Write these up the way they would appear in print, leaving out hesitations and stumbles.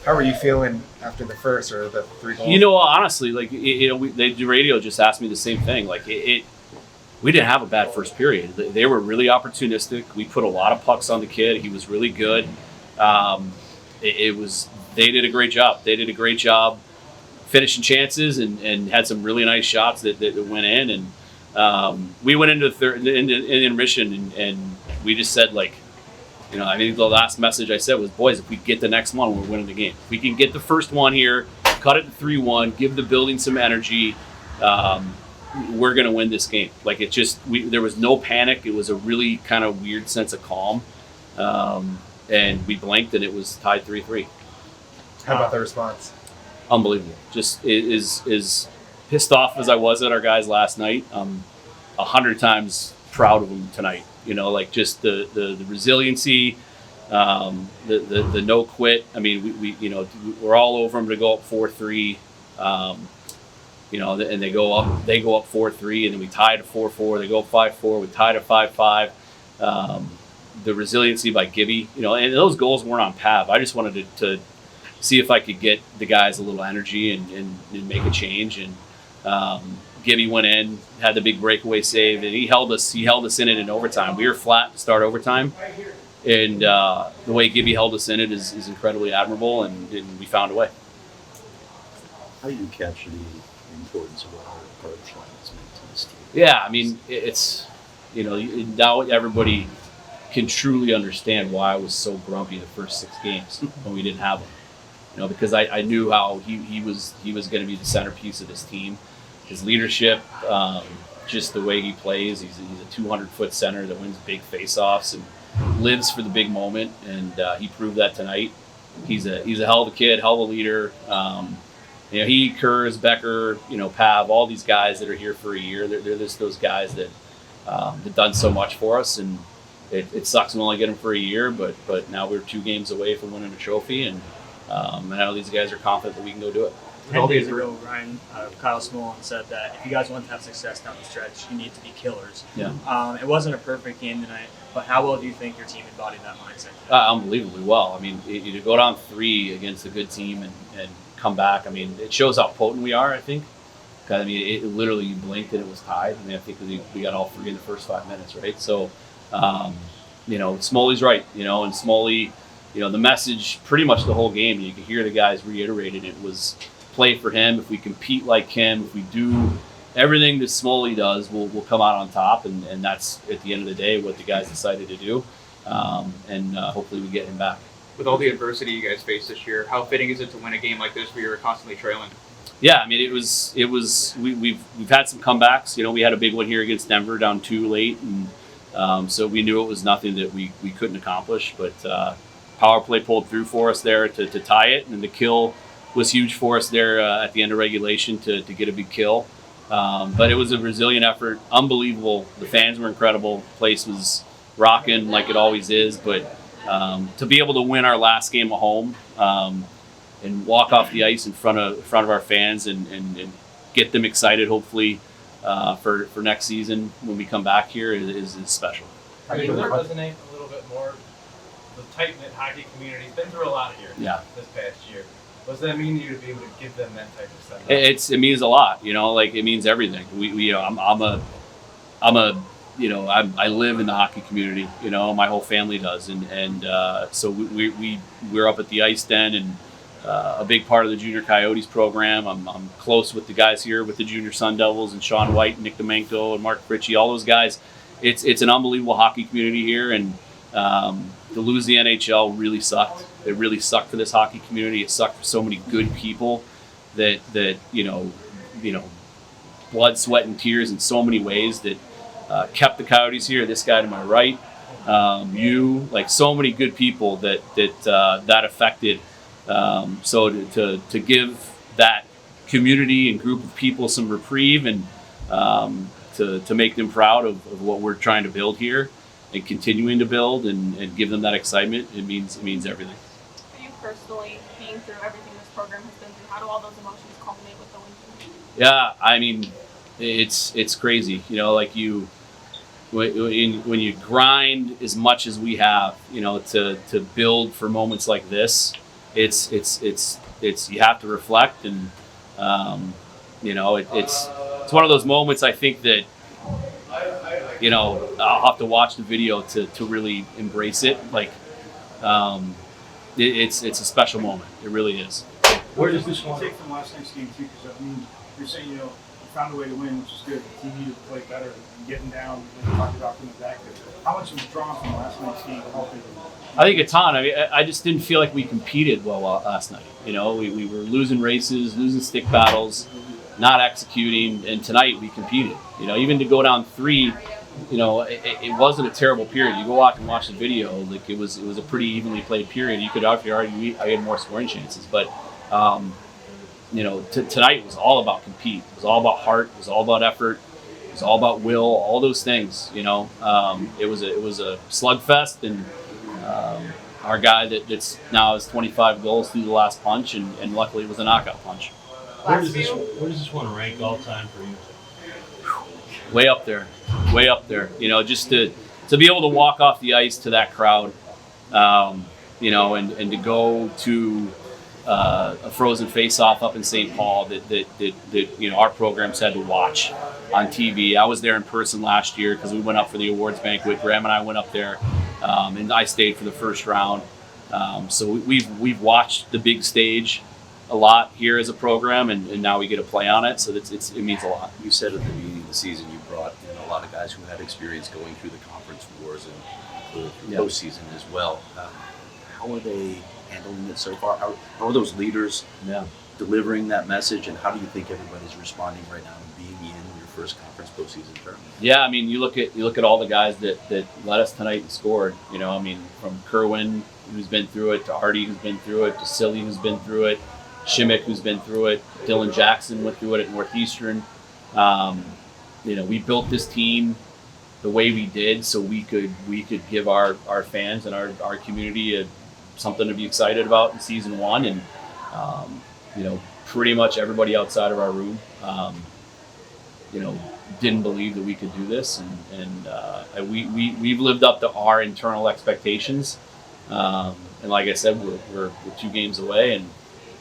How were you feeling after the first or the 3 goals? You know, honestly, like the radio just asked me the same thing. Like we didn't have a bad first period. They were really opportunistic. We put a lot of pucks on the kid. He was really good. They did a great job. They did a great job finishing chances and had some really nice shots that went in. And we went into the third in intermission and we just said, like, you know, I think the last message I said was, boys, if we get the next one, we're winning the game. If we can get the first one here, cut it to 3-1, give the building some energy, we're going to win this game. Like, it just, there was no panic. It was a really kind of weird sense of calm. And we blinked and it was tied 3-3. How about the response? Unbelievable. Just as pissed off as I was at our guys last night, 100 times proud of them tonight. You know, like just the resiliency, the no quit. I mean, we you know, we're all over them to go up 4-3. You know, and they go up 4-3, and then we tied at 4-4. They go up 5-4. We tied at 5-5. The resiliency by Gibby, you know, and those goals weren't on Pav. I just wanted to see if I could get the guys a little energy and make a change. And Gibby went in, had the big breakaway save, and he held us in it in overtime. We were flat to start overtime, and the way Gibby held us in it is incredibly admirable, and we found a way. How do you capture the importance of what our approach line has meant to this team? Yeah, I mean, it's, you know, now everybody can truly understand why I was so grumpy the first 6 games when we didn't have him. You know, because I knew how he was going to be the centerpiece of this team. His leadership, just the way he plays. He's a 200-foot center that wins big face-offs and lives for the big moment, and he proved that tonight. He's a hell of a kid, hell of a leader. You know, he, Kurz, Becker, you know, Pav, all these guys that are here for a year. They're just those guys that have done so much for us, and it sucks we only get them for a year. But now we're 2 games away from winning a trophy, and I know these guys are confident that we can go do it. 10 days ago, Ryan, Kyle Smolin said that if you guys want to have success down the stretch, you need to be killers. Yeah. It wasn't a perfect game tonight, but how well do you think your team embodied that mindset today? Unbelievably well. I mean, to go down 3 against a good team and come back, I mean, it shows how potent we are, I think. Because, I mean, it literally, you blinked and it was tied. I mean, I think we got all 3 in the first 5 minutes, right? So, you know, Smoley's right, you know, and Smoley, you know, the message pretty much the whole game, you could hear the guys reiterated it was play for him. If we compete like him, if we do everything that Smoley does, we'll come out on top, and that's at the end of the day what the guys decided to do, and hopefully we get him back. With all the adversity you guys faced this year, how fitting is it to win a game like this where you're constantly trailing? Yeah, I mean, it was we've had some comebacks. You know, we had a big one here against Denver down 2 late, and so we knew it was nothing that we couldn't accomplish, but power play pulled through for us there to tie it, and the kill was huge for us there at the end of regulation to get a big kill. But it was a resilient effort, unbelievable. The fans were incredible. The place was rocking like it always is. But to be able to win our last game at home and walk off the ice in front of our fans and get them excited, hopefully for next season when we come back here is special. Are you going to resonate a little bit more? The tight-knit hockey community's been through a lot here this past year. What does that mean to you to be able to give them that type of stuff? It means a lot, you know. Like, it means everything. I live in the hockey community. You know, my whole family does, and so we're up at the Ice Den and a big part of the Junior Coyotes program. I'm close with the guys here with the Junior Sun Devils and Sean White, and Nick Domenko, and Mark Fritchie, all those guys. It's an unbelievable hockey community here, and to lose the NHL really sucked. It really sucked for this hockey community. It sucked for so many good people that you know, blood, sweat, and tears in so many ways that kept the Coyotes here. This guy to my right, like so many good people that affected. So to give that community and group of people some reprieve and to make them proud of what we're trying to build here and continuing to build and give them that excitement, it means everything. For you personally, being through everything this program has been through, how do all those emotions culminate with the win? Yeah, I mean, it's crazy. You know, like when you grind as much as we have, you know, to build for moments like this, it's you have to reflect, and it's one of those moments. I think that I'll have to watch the video to really embrace it. Like it's a special moment. It really is. What does this one take from last night's game too? Because I mean, you're saying you found a way to win, which is good. The team needed to play better and getting down. And talking about coming back. How much was drawn from last night's game? I think a ton. I mean, I just didn't feel like we competed well last night. We were losing races, losing stick battles, not executing, and tonight we competed. Even to go down 3, it wasn't a terrible period. You go out and watch the video, like it was a pretty evenly played period. You could argue I had more scoring chances, but tonight was all about compete. It was all about heart. It was all about effort. It was all about will. All those things. It was a slugfest, and our guy that's now has 25 goals through the last punch, and luckily it was a knockout punch. Where does this one rank all time for you? Way up there. Just to be able to walk off the ice to that crowd, and to go to a frozen face-off up in St. Paul that our programs had to watch on TV. I was there in person last year because we went up for the awards banquet. Graham and I went up there, and I stayed for the first round. So we've watched the big stage a lot here as a program, and now we get to play on it. So it means a lot. You said at the beginning of the season you brought in a lot of guys who had experience going through the conference wars and the postseason as well. How are they handling it so far? How are those leaders delivering that message, and how do you think everybody's responding right now to being in your first conference postseason tournament? Yeah, I mean, you look at all the guys that led us tonight and scored. From Kerwin, who's been through it, to Hardy, who's been through it, to Silly, who's been through it, Shimmick, who's been through it, Dylan Jackson went through it at Northeastern. We built this team the way we did so we could give our fans and our community something to be excited about in season 1, and pretty much everybody outside of our room didn't believe that we could do this, and we've lived up to our internal expectations, and like I said, we're 2 games away, and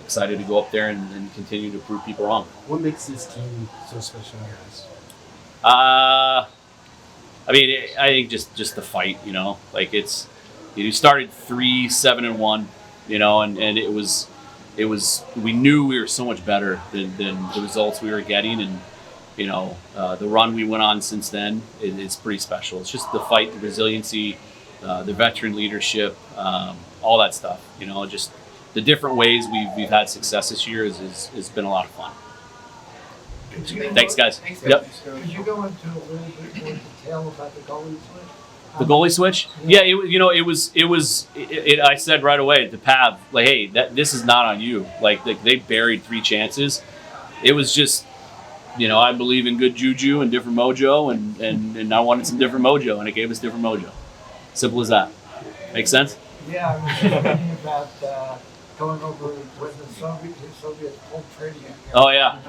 excited to go up there and continue to prove people wrong. What makes this team so special, guys? I think just the fight. Like it's you started 3-7-1, and it was we knew we were so much better than the results we were getting, and the run we went on since then is pretty special. It's just the fight, the resiliency, the veteran leadership, all that stuff. Just the different ways we've had success this year has been a lot of fun. Thanks, guys. Yep. Could you go into a little bit more detail about the goalie switch? The goalie switch? Yeah, I said right away to Pav, like, hey, this is not on you. Like they buried 3 chances. It was just, I believe in good juju and different mojo, and I wanted some different mojo, and it gave us different mojo. Simple as that. Make sense? Yeah, I was thinking about going over with the Soviets cold trading. Oh yeah.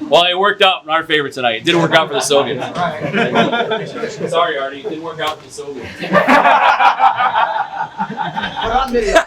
Well, it worked out in our favor tonight. It didn't work out for the Soviets. Right. Sorry, Artie. It didn't work out for the Soviets. Put on video.